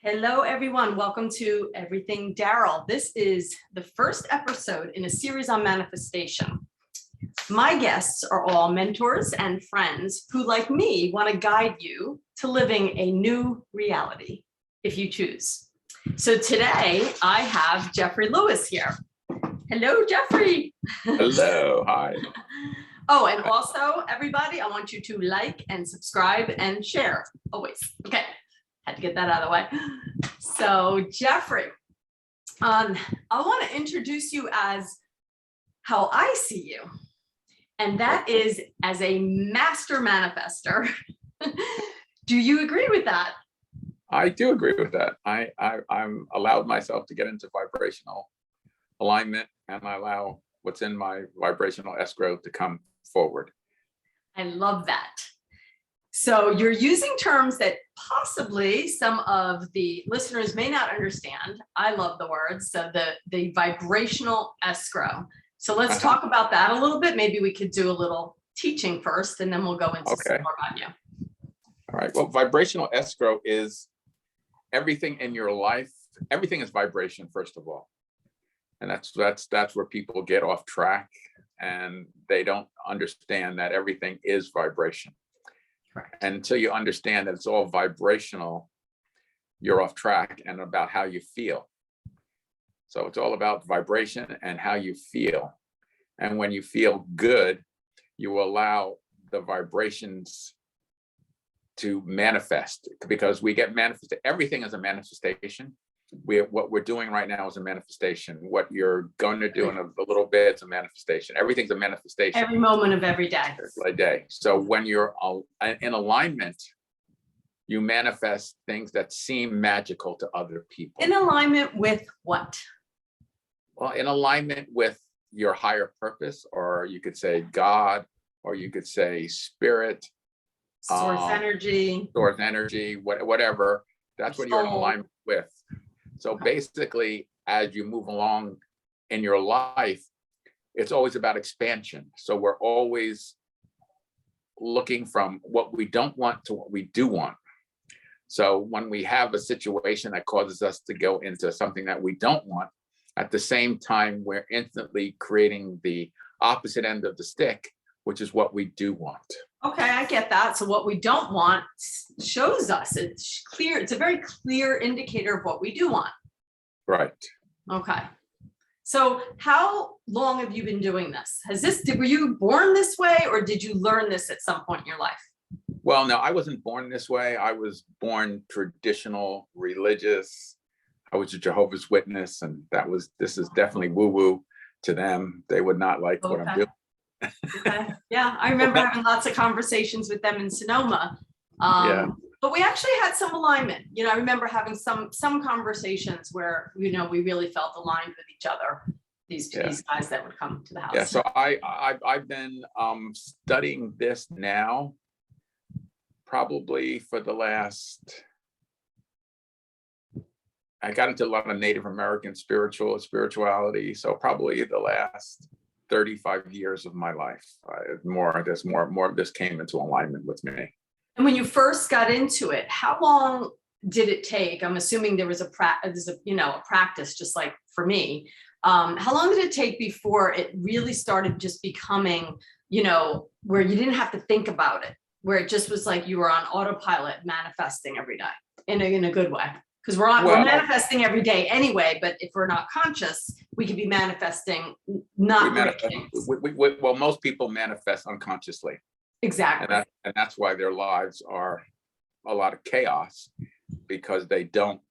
Hello, everyone. Welcome to Everything Daryl. This is the first episode in a series on manifestation. My guests are all mentors and friends who, like me, want to guide you to living a new reality, if you choose. So today I have Jeffrey Lewis here. Hello, Jeffrey. Hello. Hi. Oh, and also, everybody, I want you to like and subscribe and share always. Okay. Had to get that out of the way. So Jeffrey, I want to introduce you as how I see you. And that is as a master manifester. Do you agree with that? I do agree with that. I'm allowed myself to get into vibrational alignment, and I allow what's in my vibrational escrow to come forward. I love that. So you're using terms that possibly some of the listeners may not understand. I love the words. So the vibrational escrow. So let's talk about that a little bit. Maybe we could do a little teaching first, and then we'll go into some more about you. All right. Well, vibrational escrow is everything in your life. Everything is vibration, first of all. And that's where people get off track, and they don't understand that everything is vibration. Correct. And until you understand that it's all vibrational, you're off track and about how you feel. So it's all about vibration and how you feel. And when you feel good, you allow the vibrations to manifest, because we get manifested. Everything is a manifestation. What we're doing right now is a manifestation. What you're going to do in a little bit is a manifestation. Everything's a manifestation. Every moment of every day. Every day. So when you're in alignment, you manifest things that seem magical to other people. In alignment with what? Well, in alignment with your higher purpose, or you could say God, or you could say spirit. Source energy. Source energy, whatever. That's what you're in alignment with. So basically, as you move along in your life, it's always about expansion. So we're always looking from what we don't want to what we do want. So when we have a situation that causes us to go into something that we don't want, at the same time, we're instantly creating the opposite end of the stick, which is what we do want. Okay, I get that. So what we don't want shows us. It's clear. It's a very clear indicator of what we do want. Right. Okay. So how long have you been doing this? Were you born this way, or did you learn this at some point in your life? Well, no, I wasn't born this way. I was born traditional, religious. I was a Jehovah's Witness, and this is definitely woo-woo to them. They would not like what I'm doing. Okay. Yeah, I remember having lots of conversations with them in Sonoma. But we actually had some alignment. I remember having some conversations where we really felt aligned with each other. These guys that would come to the house. Yeah. So I've been studying this now, probably for the last. I got into a lot of Native American spirituality. So probably the last 35 years of my life, more of this came into alignment with me. And when you first got into it, how long did it take? I'm assuming there was a practice, just like for me. How long did it take before it really started just becoming, where you didn't have to think about it, where it just was like you were on autopilot, manifesting every day in a good way? Because we're manifesting every day anyway, but if we're not conscious, we could be manifesting well, most people manifest unconsciously. Exactly. And that's why their lives are a lot of chaos, because they don't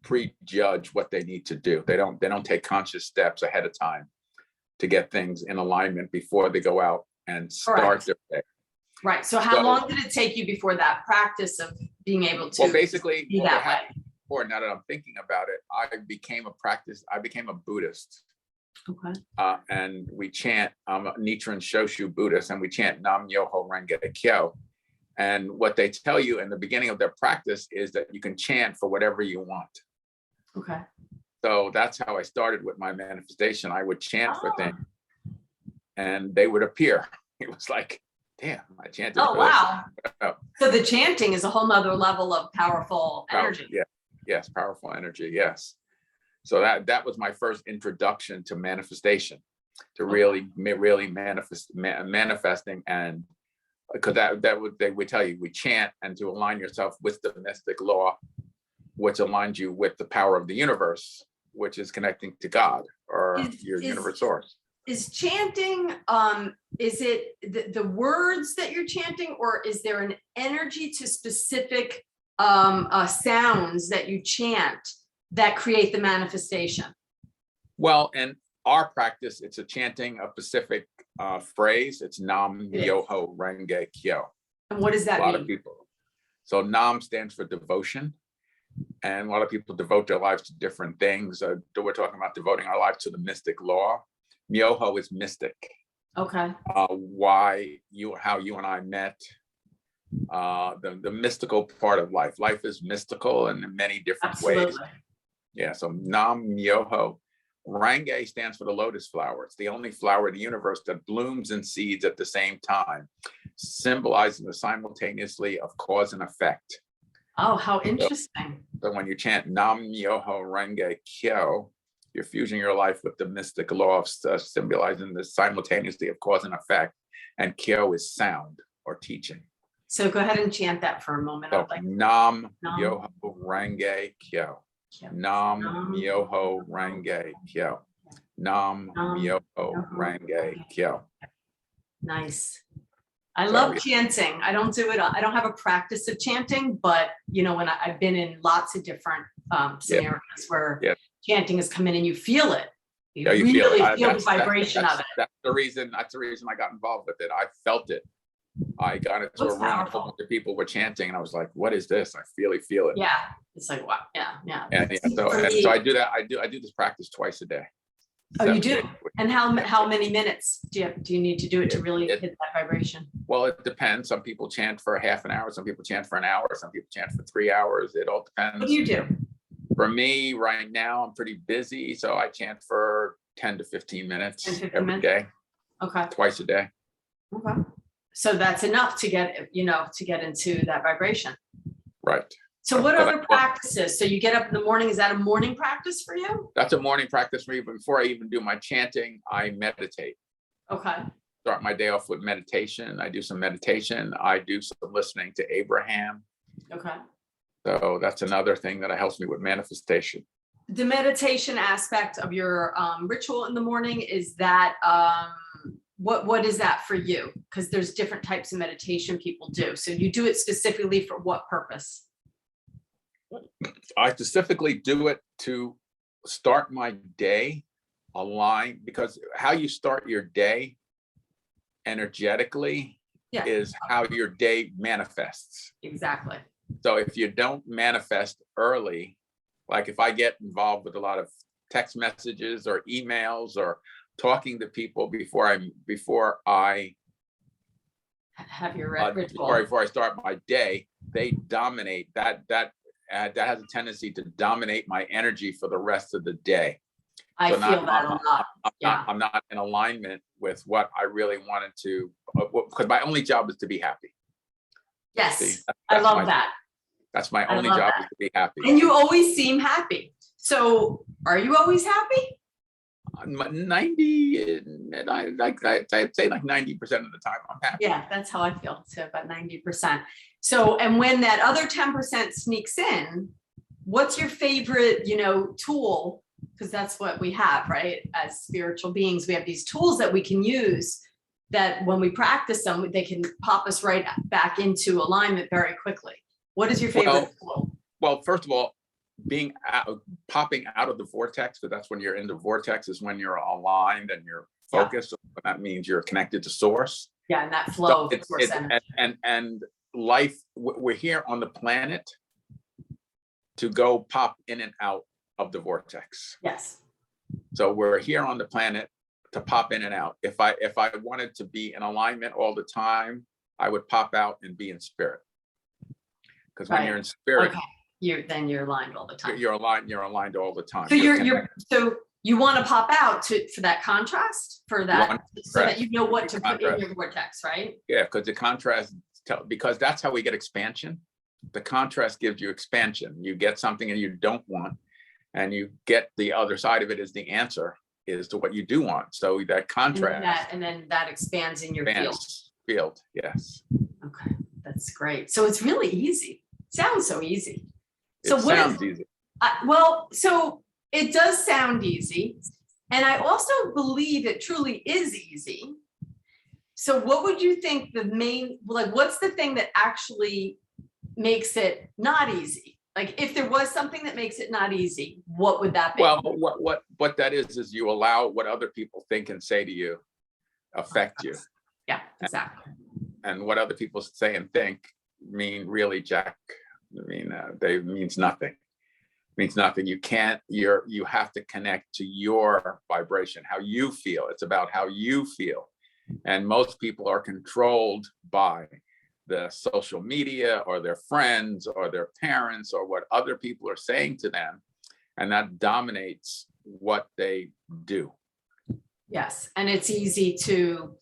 prejudge what they need to do. They don't take conscious steps ahead of time to get things in alignment before they go out and start their day. Right. So how long did it take you before that practice of being able to basically be that way? Before, now that I'm thinking about it, I became a Buddhist. Okay. And we chant, I'm a Nichiren Shoshu Buddhist, and we chant Nam Myoho Renge Kyo. And what they tell you in the beginning of their practice is that you can chant for whatever you want. Okay. So that's how I started with my manifestation. I would chant for things, and they would appear. It was like, damn, I chanted. Oh, wow. So the chanting is a whole nother level of powerful energy. Yeah. Yes. Powerful energy. Yes. So that was my first introduction to manifestation, to really manifesting. And because they would tell you, we chant and to align yourself with the mystic law, which aligns you with the power of the universe, which is connecting to God or your universe source. Is chanting, is it the words that you're chanting, or is there an energy to specific sounds that you chant that create the manifestation? Well, in our practice, it's a chanting a specific phrase. It's Nam Myoho Renge Kyo. And what does that mean? A lot of people. So Nam stands for devotion. And a lot of people devote their lives to different things. We're talking about devoting our lives to the mystic law. Myoho is mystic. Okay. How you and I met, the mystical part of life. Life is mystical in many different ways. Yeah, so Nam Myoho. Renge stands for the lotus flower. It's the only flower in the universe that blooms and seeds at the same time, symbolizing the simultaneously of cause and effect. Oh, how interesting. So when you chant Nam Myoho Renge Kyo, you're fusing your life with the mystic law of symbolizing the simultaneously of cause and effect. And Kyo is sound or teaching. So go ahead and chant that for a moment. So Nam Myoho Renge Kyo. Nam Myoho Renge Kyo. Nam Myoho Renge Kyo. Nice. I love chanting. I don't do it. I don't have a practice of chanting, but when I've been in lots of different scenarios where chanting has come in and you feel it. You really feel the vibration of it. That's the reason I got involved with it. I felt it. I got into a room full of people were chanting, and I was like, "What is this?" I really feel it. Yeah, it's like wow, yeah. And so I do that. I do this practice twice a day. Oh, you do? And how many minutes do you need to do it to really hit that vibration? Well, it depends. Some people chant for half an hour. Some people chant for an hour. Some people chant for 3 hours. It all depends. What do you do? For me, right now, I'm pretty busy, so I chant for 10 to 15 minutes every day. Okay. Twice a day. Okay. So that's enough to get into that vibration. Right. So what other practices? So you get up in the morning, is that a morning practice for you? That's a morning practice for me. But before I even do my chanting, I meditate. Okay. Start my day off with meditation. I do some meditation. I do some listening to Abraham. Okay. So that's another thing that helps me with manifestation. The meditation aspect of your ritual in the morning, is that what is that for you? Because there's different types of meditation people do. So you do it specifically for what purpose? I specifically do it to start my day aligned, because how you start your day energetically is how your day manifests. Exactly. So if you don't manifest early, like if I get involved with a lot of text messages or emails or talking to people before I have your ritual, before I start my day, they dominate that has a tendency to dominate my energy for the rest of the day. I feel that a lot. I'm not in alignment with what I really wanted to, because my only job is to be happy. Yes, see, I love that. That's my only job, is to be happy. And you always seem happy. So are you always happy? 90, I'd say like 90% of the time I'm happy. Yeah, that's how I feel too, about 90%. So, and when that other 10% sneaks in, what's your favorite, tool? Because that's what we have, right? As spiritual beings, we have these tools that we can use that when we practice them, they can pop us right back into alignment very quickly. What is your favorite tool? Well, first of all, popping out of the vortex, because that's when you're in the vortex, is when you're aligned and you're focused. So that means you're connected to source. Yeah, and that flow of source energy. And life, we're here on the planet to go pop in and out of the vortex. Yes. So we're here on the planet to pop in and out. If I wanted to be in alignment all the time, I would pop out and be in spirit. Because when you're in spirit, then you're aligned all the time. You're aligned all the time. So so you want to pop out for that contrast, for that, so that you know what to put in your vortex, right? Yeah, because the contrast because that's how we get expansion. The contrast gives you expansion. You get something and you don't want, and you get the other side of it is the answer is to what you do want. So that contrast. And then that expands in your field. Yes. Okay, that's great. So it's really easy. Sounds so easy. So It sounds easy. Well, so it does sound easy. And I also believe it truly is easy. So what would you think what's the thing that actually makes it not easy? Like if there was something that makes it not easy, what would that be? Well, what that is you allow what other people think and say to you affect you. Yeah, exactly. And what other people say and think mean really jack. They means nothing. Means nothing. You have to connect to your vibration, how you feel. It's about how you feel. And most people are controlled by the social media or their friends or their parents or what other people are saying to them. And that dominates what they do. Yes. And it's easy to,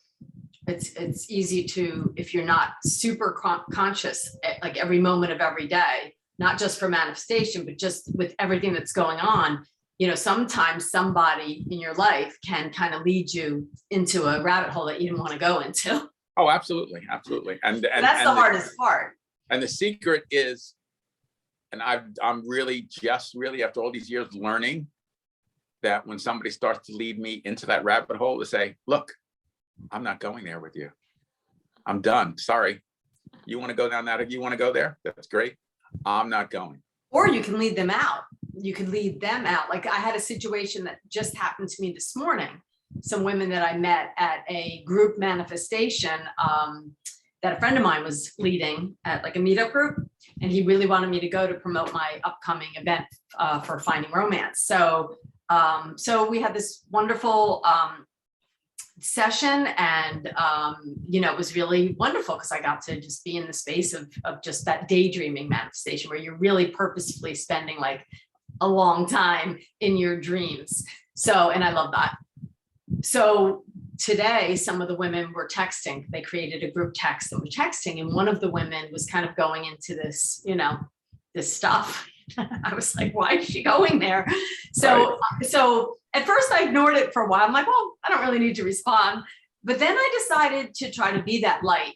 if you're not super conscious, like every moment of every day, not just for manifestation, but just with everything that's going on, sometimes somebody in your life can kind of lead you into a rabbit hole that you didn't want to go into. Oh, absolutely. Absolutely. And that's the hardest part. And the secret is, and I'm really after all these years learning that when somebody starts to lead me into that rabbit hole, to say, look, I'm not going there with you. I'm done. Sorry. You want to go down that? You want to go there? That's great. I'm not going. Or you can lead them out. You could lead them out. Like I had a situation that just happened to me this morning. Some women that I met at a group manifestation that a friend of mine was leading at like a meetup group. And he really wanted me to go to promote my upcoming event for Finding Romance. So we had this wonderful session, and it was really wonderful because I got to just be in the space of just that daydreaming manifestation where you're really purposefully spending like a long time in your dreams. So, and I love that. So today, some of the women were texting. They created a group text and were texting, and one of the women was kind of going into this, this stuff. I was like, why is she going there? So at first I ignored it for a while. I'm like, well, I don't really need to respond. But then I decided to try to be that light,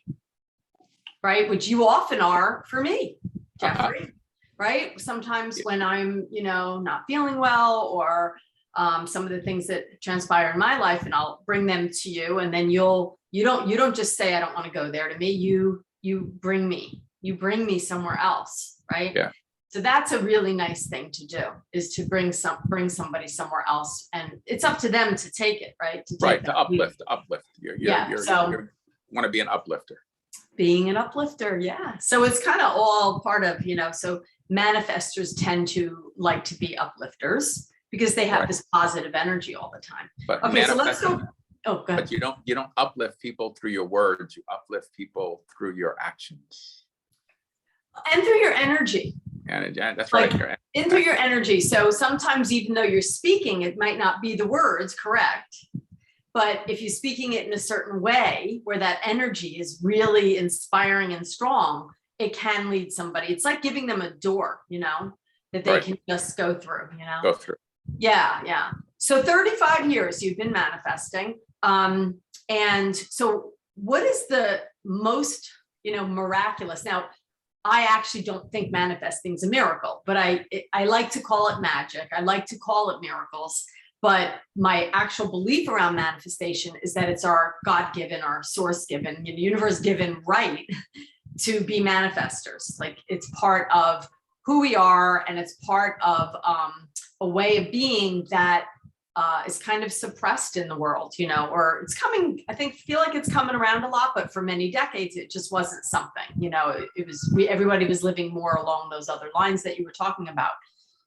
right? Which you often are for me, Jeffrey, right? Sometimes when I'm, not feeling well, or some of the things that transpire in my life, and I'll bring them to you, and then you don't just say, I don't want to go there to me. You bring me somewhere else, right? Yeah. So that's a really nice thing to do, is to bring somebody somewhere else, and it's up to them to take it, right? To uplift. You want to be an uplifter. Being an uplifter, yeah. So it's kind of all part of, so manifestors tend to like to be uplifters because they have this positive energy all the time. But okay, so let's go. Oh, go ahead. But you don't uplift people through your words. You uplift people through your actions and through your energy. And that's right. Into your energy. So sometimes, even though you're speaking, it might not be the words correct, but if you're speaking it in a certain way where that energy is really inspiring and strong, it can lead somebody. It's like giving them a door, that they can just go through, Go through. Yeah. Yeah. So 35 years you've been manifesting. And so what is the most, miraculous? Now, I actually don't think manifesting is a miracle, but I like to call it magic. I like to call it miracles. But my actual belief around manifestation is that it's our God-given, our source-given, universe-given right to be manifestors. Like it's part of who we are, and it's part of a way of being that is kind of suppressed in the world, or it's coming, feel like it's coming around a lot, but for many decades, it just wasn't something, everybody was living more along those other lines that you were talking about.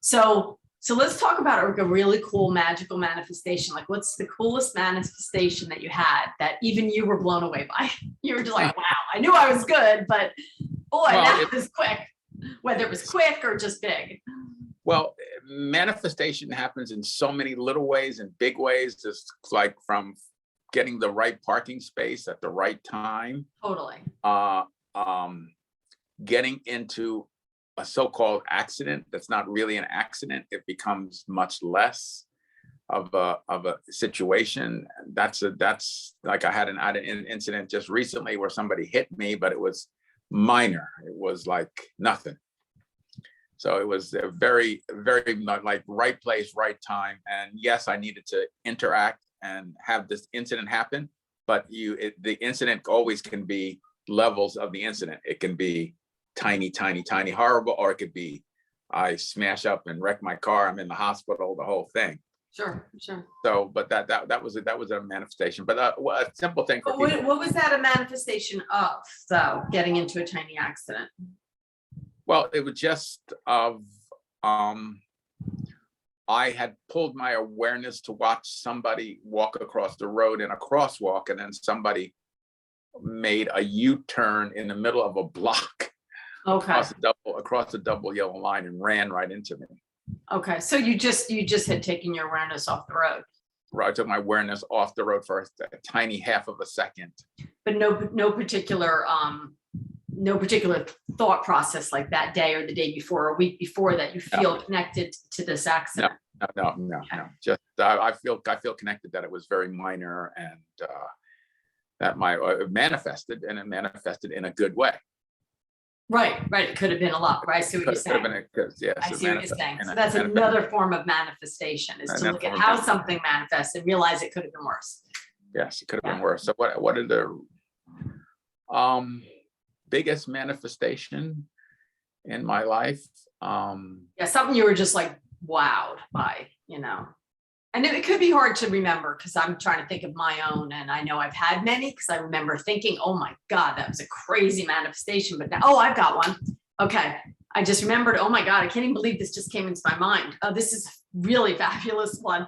So let's talk about a really cool magical manifestation. Like what's the coolest manifestation that you had that even you were blown away by? You were just like, wow, I knew I was good, but boy, that was quick, whether it was quick or just big. Well, manifestation happens in so many little ways and big ways. Just like from getting the right parking space at the right time. Totally. getting into a so-called accident that's not really an accident, it becomes much less of a situation. That's like I had an incident just recently where somebody hit me, but it was minor. It was like nothing. So it was a very, very like right place, right time. And yes, I needed to interact and have this incident happen, but the incident always can be levels of the incident. It can be tiny, tiny, tiny horrible, or it could be I smash up and wreck my car, I'm in the hospital, the whole thing. Sure. So, but that was a manifestation. But a simple thing for people. What was that a manifestation of? So getting into a tiny accident. Well, it was just of I had pulled my awareness to watch somebody walk across the road in a crosswalk, and then somebody made a U-turn in the middle of a block. Okay. Across the double yellow line and ran right into me. Okay. So you just had taken your awareness off the road. Right. I took my awareness off the road for a tiny half of a second. But no particular thought process like that day or the day before or a week before that you feel connected to this accident. No. Just I feel connected that it was very minor, and that it manifested in a good way. Right. It could have been a lot. Right. I see what you're saying. I see what you're saying. So that's another form of manifestation, is to look at how something manifests and realize it could have been worse. Yes, it could have been worse. So what are the biggest manifestation in my life? Something you were just like wowed by, and it could be hard to remember because I'm trying to think of my own, and I know I've had many because I remember thinking, oh my God, that was a crazy manifestation. But now, I've got one. Okay. I just remembered, oh my God, I can't even believe this just came into my mind. Oh, this is a really fabulous one.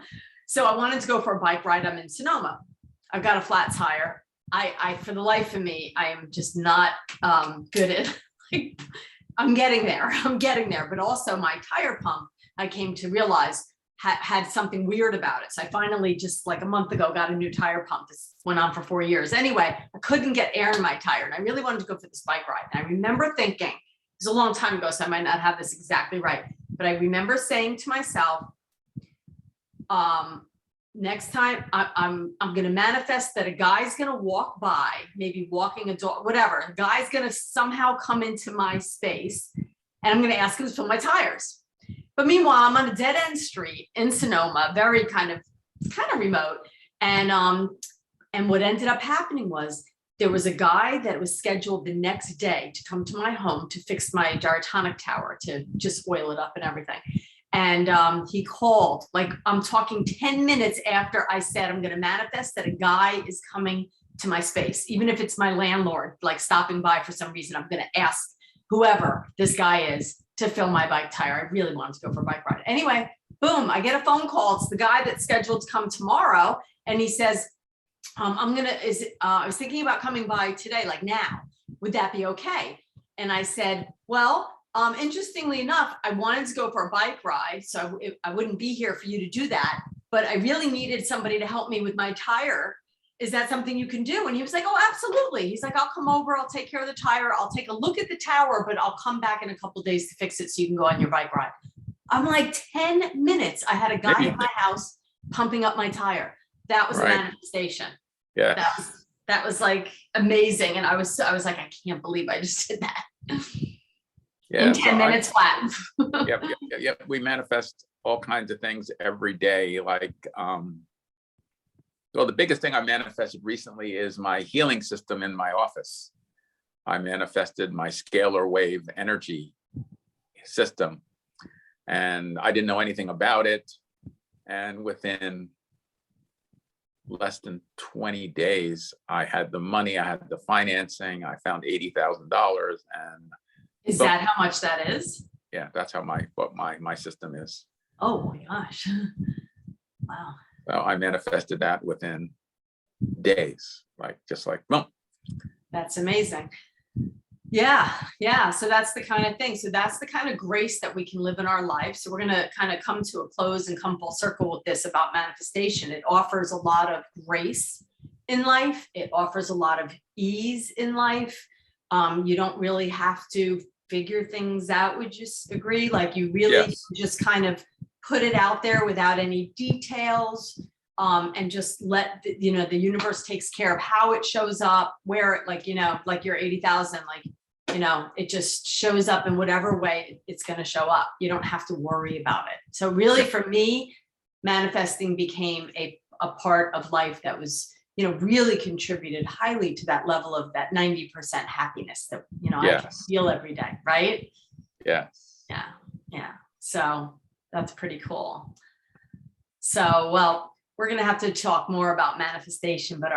So I wanted to go for a bike ride. I'm in Sonoma. I've got a flat tire. I for the life of me, I am just not good at, I'm getting there, but also my tire pump, I came to realize had something weird about it. So I finally just like a month ago got a new tire pump. This went on for 4 years. Anyway, I couldn't get air in my tire, and I really wanted to go for this bike ride. And I remember thinking, it was a long time ago, so I might not have this exactly right, but I remember saying to myself, next time I'm going to manifest that a guy's going to walk by, maybe walking a dog, whatever. A guy's going to somehow come into my space, and I'm going to ask him to fill my tires. But meanwhile, I'm on a dead end street in Sonoma, very kind of remote. And what ended up happening was there was a guy that was scheduled the next day to come to my home to fix my gyrotonic tower, to just oil it up and everything. And he called, like I'm talking 10 minutes after I said, I'm going to manifest that a guy is coming to my space, even if it's my landlord, like stopping by for some reason. I'm going to ask whoever this guy is to fill my bike tire. I really wanted to go for a bike ride. Anyway, boom, I get a phone call. It's the guy that's scheduled to come tomorrow. And he says, I was thinking about coming by today, like now, would that be okay? And I said, well, interestingly enough, I wanted to go for a bike ride, so I wouldn't be here for you to do that, but I really needed somebody to help me with my tire. Is that something you can do? And he was like, oh, absolutely. He's like, I'll come over, I'll take care of the tire, I'll take a look at the tower, but I'll come back in a couple of days to fix it so you can go on your bike ride. I'm like, 10 minutes. I had a guy at my house pumping up my tire. That was a manifestation. Yeah. That was like amazing. And I was like, I can't believe I just did that. Yeah, in 10 minutes flat. Yep. We manifest all kinds of things every day. Like, well, the biggest thing I manifested recently is my healing system in my office. I manifested my scalar wave energy system, and I didn't know anything about it. And within less than 20 days, I had the money, I had the financing, I found $80,000. And is that how much that is? Yeah, that's how my system is. Oh my gosh. Wow. So I manifested that within days, just like boom. That's amazing. Yeah. So that's the kind of thing. So that's the kind of grace that we can live in our life. So we're going to kind of come to a close and come full circle with this about manifestation. It offers a lot of grace in life. It offers a lot of ease in life. You don't really have to figure things out. Would you agree? Like you really just kind of put it out there without any details, and just let the, the universe takes care of how it shows up, where it, like, like your 80,000, like, it just shows up in whatever way it's going to show up. You don't have to worry about it. So really for me, manifesting became a part of life that was, really contributed highly to that level of that 90% happiness that, I can feel every day. Right. Yes. Yeah. Yeah. So that's pretty cool. So, well, we're going to have to talk more about manifestation, but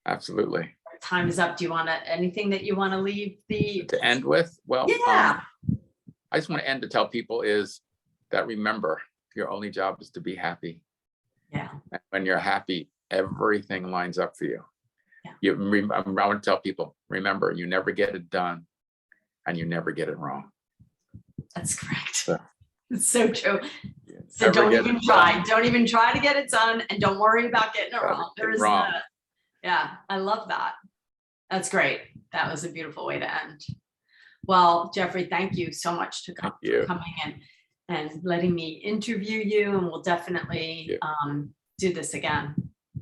absolutely. Time is up. Do you want anything that you want to leave to end with? Well, yeah. I just want to end to tell people is that remember, your only job is to be happy. Yeah. And when you're happy, everything lines up for you. Yeah. I want to tell people, remember, you never get it done and you never get it wrong. That's correct. So, it's so true. So don't even try. Done. Don't even try to get it done, and don't worry about getting it wrong. There is that. Yeah, I love that. That's great. That was a beautiful way to end. Well, Jeffrey, thank you so much for coming in and letting me interview you, and we'll definitely do this again.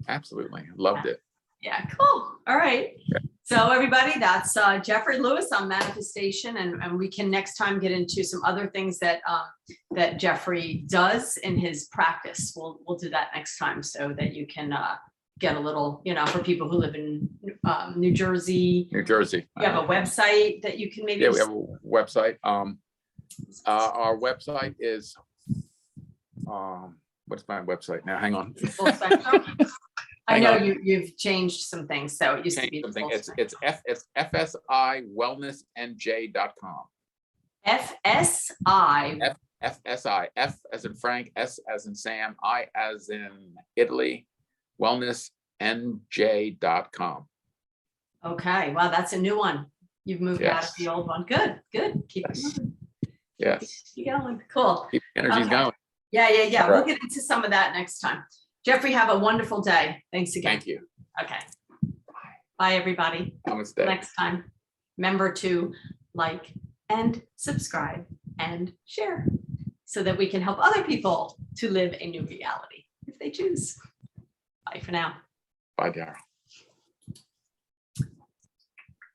Absolutely. Loved it. Yeah, cool. All right. Yeah. So everybody, that's Jeffrey Lewis on manifestation, and we can next time get into some other things that that Jeffrey does in his practice. We'll do that next time so that you can get a little, for people who live in New Jersey. New Jersey. You have a website that you can maybe. Yeah, we have a website. Our website is what's my website now? Hang on. Full Spectrum. I know you've changed some things, so it used to be something. It's FSIWellnessNJ.com. FSI. FSI. F as in Frank, S as in Sam, I as in Italy, wellnessnj.com. Okay. Wow, that's a new one. You've moved out of the old one. Good. Keep it moving. Yes. Keep going. Cool. Keep the energies going. Yeah. Right. We'll get into some of that next time. Jeffrey, have a wonderful day. Thanks again. Thank you. Okay. Bye, everybody. Namaste. Next time, remember to like and subscribe and share so that we can help other people to live a new reality if they choose. Bye for now. Bye, Daryl.